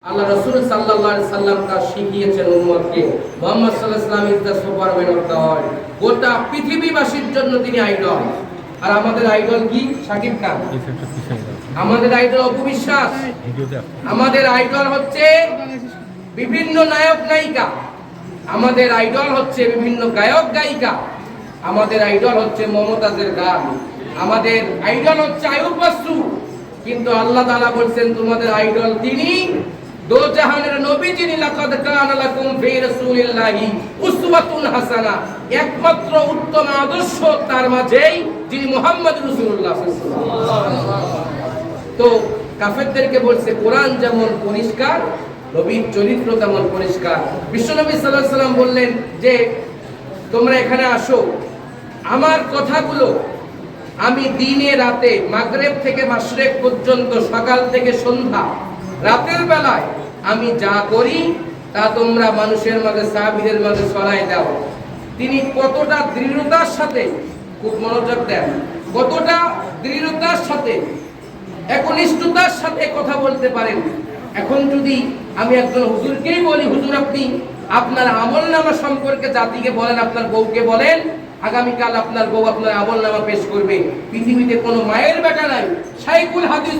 আল্লাহ রাসূল সাল্লাল্লাহু আলাইহি সাল্লাম তা শিখিয়েছেন উম্মতকে। মুহাম্মদ সাল্লাল্লাহু আলাইহি ওয়াসাল্লাম is the Superman of the world. গোটা পৃথিবীবাসীর জন্য তিনি আইডল। আর আমাদের আইডল কি? শাকিব খান। আমাদের আইডল অপবিশ্বাস। আমাদের আইডল হচ্ছে বিভিন্ন নায়ক নায়িকা। আমাদের আইডল হচ্ছে বিভিন্ন গায়ক গায়িকা। আমাদের আইডল হচ্ছে মমতাজের গান। আমাদের আইডল হচ্ছে আয়ুব বাসু। কিন্তু আল্লাহ তাআলা বলেন তোমাদের আইডল তিনি দো জাহানের নবী যিনি লাকাদ কানা লাকুম ফি রাসূলিল্লাহি উসওয়াতুন হাসানাহ, একমাত্র উত্তম আদর্শ তার মাঝেই যিনি মুহাম্মদ রাসূলুল্লাহ সাল্লাল্লাহু আলাইহি ওয়াসাল্লাম। তো কাফেরদেরকে বলছে কোরআন যেমন পরিষ্কার, নবীর চরিত্র তেমন পরিষ্কার। বিশ্বনবী সাল্লাল্লাহু আলাইহি ওয়াসাল্লাম বললেন যে তোমরা এখানে আসো, আমার কথাগুলো আমি দিনে রাতে মাগরিব থেকে মাশরিক পর্যন্ত, সকাল থেকে সন্ধ্যা, রাতের বেলায় আমি যা করি তা তোমরা মানুষের মাঝে, সাহাবীদের মাঝে ছড়াই দাও। তিনি কতটা দৃঢ়তার সাথে, খুব মনোযোগ দেন, কতটা দৃঢ়তার সাথে, একনিষ্ঠতার সাথে কথা বলতে পারেন। এখন যদি আমি একজন হুজুরকেই বলি, হুজুর আপনি আপনার আমলনামা সম্পর্কে জাতিকে বলেন, আপনার বউকে বলেন, আগামীকাল আপনার বউ আপনার আমলনামা পেশ করবে। পৃথিবীতে কোনো মায়ের বেটা নাই শাইখুল হাদিস।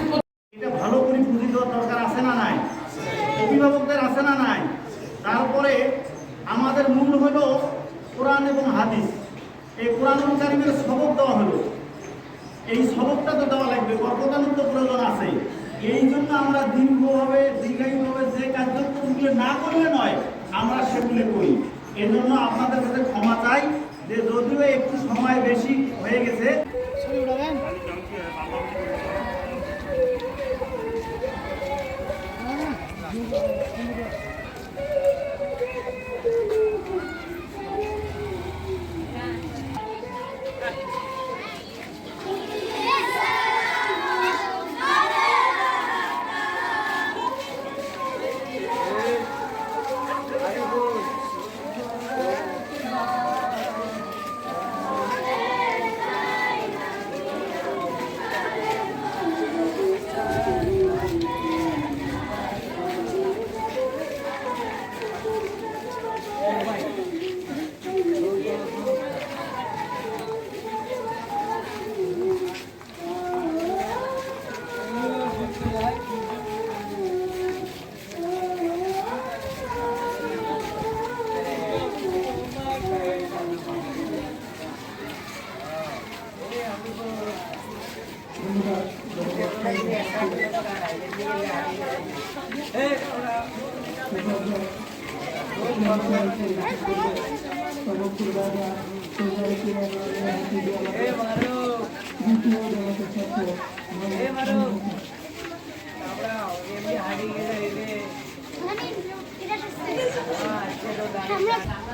এটা ভালো করে বুঝে দেওয়ার দরকার আছে না নাই? অভিভাবকদের আছে না নাই? তারপরে আমাদের মূল হলো কোরআন এবং হাদিস। এই কোরআন কারীমের সবক দেওয়া হলো, এই সবকটা তো দেওয়া লাগবে, কর্মকাণ্ড প্রয়োজন আছে। এই জন্য আমরা দীর্ঘায়ুভাবে যে কার্যক্রমগুলো না করলে নয়, আমরা সেগুলো করি। এই জন্য আপনাদের কাছে ক্ষমা চাই যে যদিও একটু সময় বেশি হয়ে গেছে। আমরা